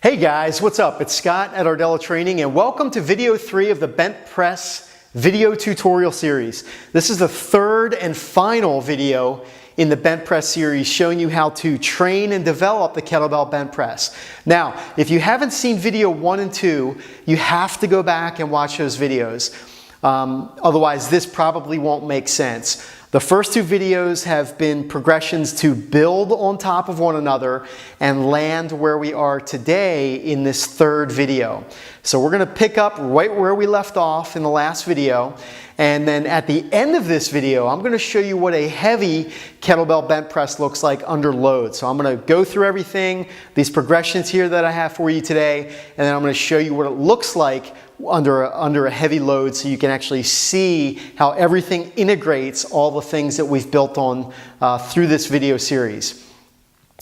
Hey guys, what's up? It's Scott at Iardella Training and welcome to video 3 of the Bent Press video tutorial series. This is the third and final video in the Bent Press series showing you how to train and develop the kettlebell bent press. Now, if you haven't seen video 1 and 2, you have to go back and watch those videos. Otherwise, this probably won't make sense. The first 2 videos have been progressions to build on top of one another and land where we are today in this third video. So we're going to pick up right where we left off in the last video, and then at the end of this video I'm going to show you what a heavy kettlebell bent press looks like under load. So I'm going to go through everything, these progressions here that I have for you today, and then I'm going to show you what it looks like under a heavy load so you can actually see how everything integrates all the things that we've built on through this video series.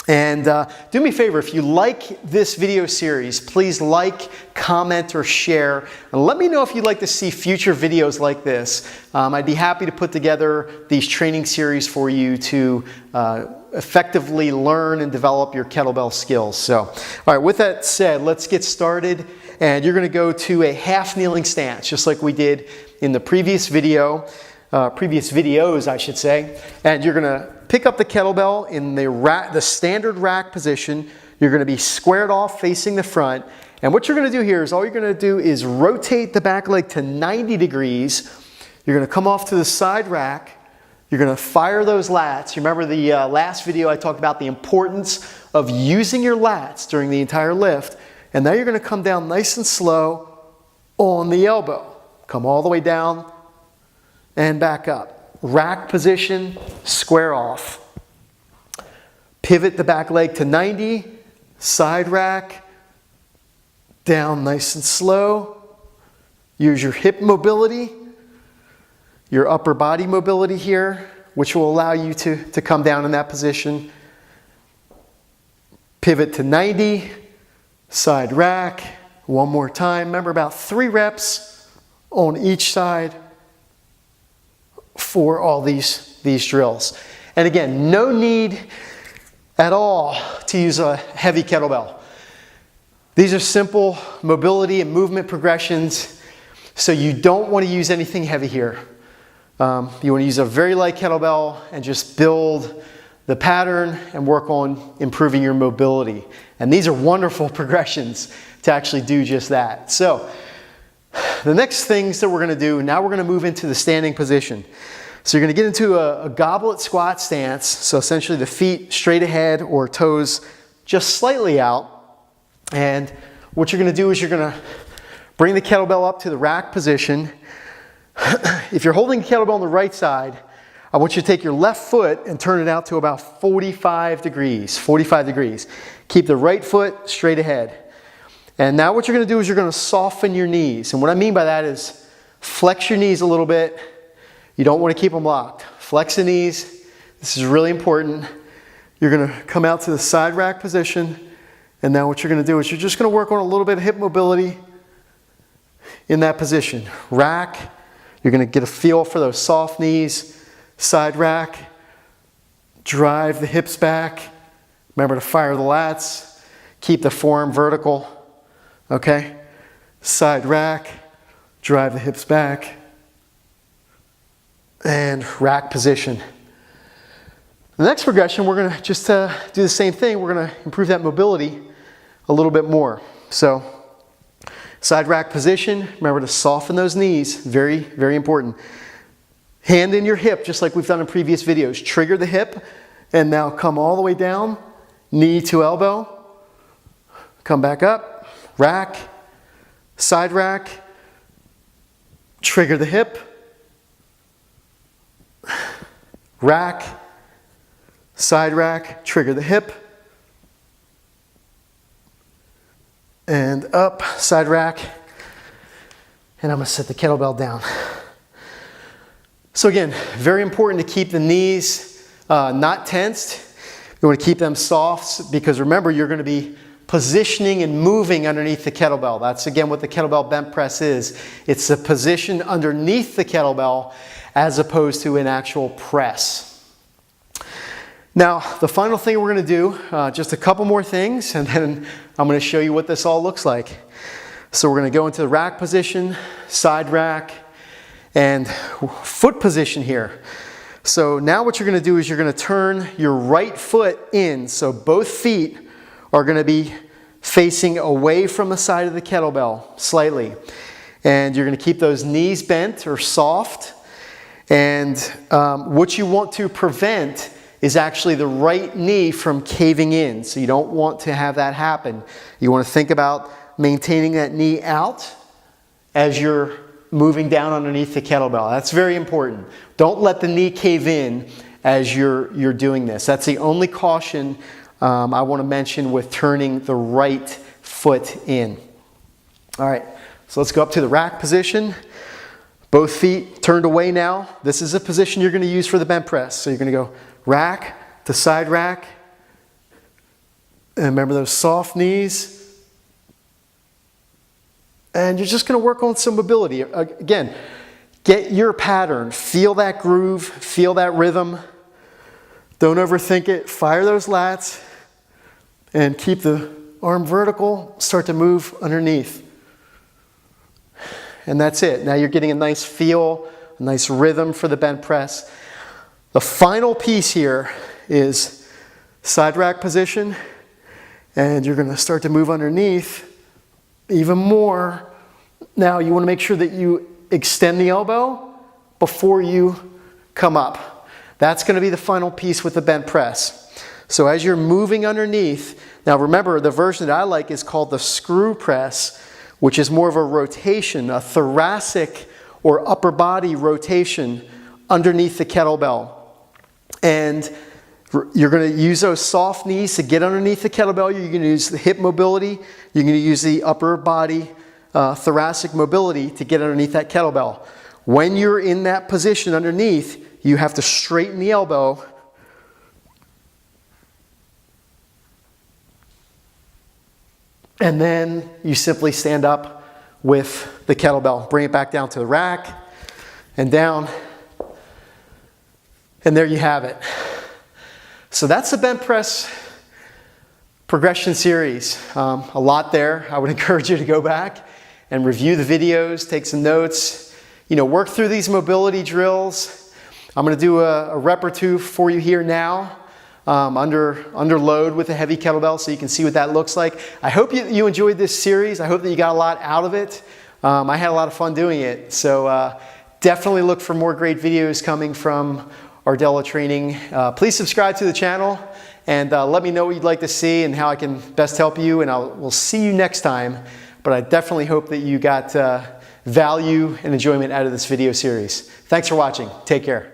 And do me a favor, if you like this video series, please like, comment, or share, and let me know if you'd like to see future videos like this. I'd be happy to put together these training series for you to effectively learn and develop your kettlebell skills. So, all right, with that said, let's get started. And you're going to go to a half kneeling stance, just like we did in the previous video, previous videos, I should say. And you're going to pick up the kettlebell in the standard rack position. You're going to be squared off facing the front. And what you're going to do here is all you're going to do is rotate the back leg to 90 degrees. You're going to come off to the side rack. You're going to fire those lats. You remember the last video I talked about the importance of using your lats during the entire lift. And now you're going to come down nice and slow on the elbow. Come all the way down and back up. Rack position, square off. Pivot the back leg to 90, side rack, down nice and slow. Use your hip mobility, your upper body mobility here, which will allow you to come down in that position. Pivot to 90. Side rack, one more time. Remember, about 3 reps on each side for all these drills. And again, no need at all to use a heavy kettlebell. These are simple mobility and movement progressions, so you don't want to use anything heavy here. You want to use a very light kettlebell and just build the pattern and work on improving your mobility. And these are wonderful progressions to actually do just that. So the next things that we're going to do, now we're going to move into the standing position. So you're going to get into a goblet squat stance. So essentially the feet straight ahead or toes just slightly out. And what you're going to do is you're going to bring the kettlebell up to the rack position. If you're holding the kettlebell on the right side, I want you to take your left foot and turn it out to about 45 degrees. 45 degrees. Keep the right foot straight ahead. And now what you're going to do is you're going to soften your knees. And what I mean by that is flex your knees a little bit. You don't want to keep them locked. Flex the knees. This is really important. You're going to come out to the side rack position. And now what you're going to do is you're just going to work on a little bit of hip mobility in that position. Rack. You're going to get a feel for those soft knees. Side rack, drive the hips back. Remember to fire the lats. Keep the forearm vertical. Okay? Side rack, drive the hips back. And rack position. The next progression, we're going to just do the same thing. We're going to improve that mobility a little bit more. So, side rack position. Remember to soften those knees. Very, very important. Hand in your hip, just like we've done in previous videos. Trigger the hip, and now come all the way down, knee to elbow. Come back up, rack, side rack, trigger the hip, rack, side rack, trigger the hip, and up, side rack, and I'm going to set the kettlebell down. So again, very important to keep the knees not tensed. You want to keep them soft because remember, you're going to be positioning and moving underneath the kettlebell. That's again what the kettlebell bent press is. It's a position underneath the kettlebell as opposed to an actual press. Now, the final thing we're going to do, just a couple more things, and then I'm going to show you what this all looks like. So we're going to go into the rack position, side rack, and foot position here. So now what you're going to do is you're going to turn your right foot in. So both feet are going to be facing away from the side of the kettlebell slightly. And you're going to keep those knees bent or soft. And what you want to prevent is actually the right knee from caving in. So you don't want to have that happen. You want to think about maintaining that knee out as you're moving down underneath the kettlebell. That's very important. Don't let the knee cave in as you're doing this. That's the only caution I want to mention with turning the right foot in. All right, so let's go up to the rack position. Both feet turned away now. This is a position you're going to use for the bench press. So you're going to go rack to side rack. And remember those soft knees. And you're just going to work on some mobility. Again, get your pattern. Feel that groove. Feel that rhythm. Don't overthink it. Fire those lats. And keep the arm vertical. Start to move underneath. And that's it. Now you're getting a nice feel, a nice rhythm for the bench press. The final piece here is side rack position. And you're going to start to move underneath even more. Now you want to make sure that you extend the elbow before you come up. That's going to be the final piece with the bench press. So as you're moving underneath, now remember the version that I like is called the screw press, which is more of a rotation, a thoracic or upper body rotation underneath the kettlebell. And you're going to use those soft knees to get underneath the kettlebell. You're going to use the hip mobility. You're going to use the upper body thoracic mobility to get underneath that kettlebell. When you're in that position underneath, you have to straighten the elbow. And then you simply stand up with the kettlebell. Bring it back down to the rack and down. And there you have it. So that's the bench press progression series. A lot there. I would encourage you to go back and review the videos, take some notes, work through these mobility drills. I'm going to do a rep or two for you here now, under load with a heavy kettlebell so you can see what that looks like. I hope you enjoyed this series. I hope that you got a lot out of it. I had a lot of fun doing it. So definitely look for more great videos coming from Iardella Training. Please subscribe to the channel and let me know what you'd like to see and how I can best help you, and we'll see you next time. But I definitely hope that you got value and enjoyment out of this video series. Thanks for watching. Take care.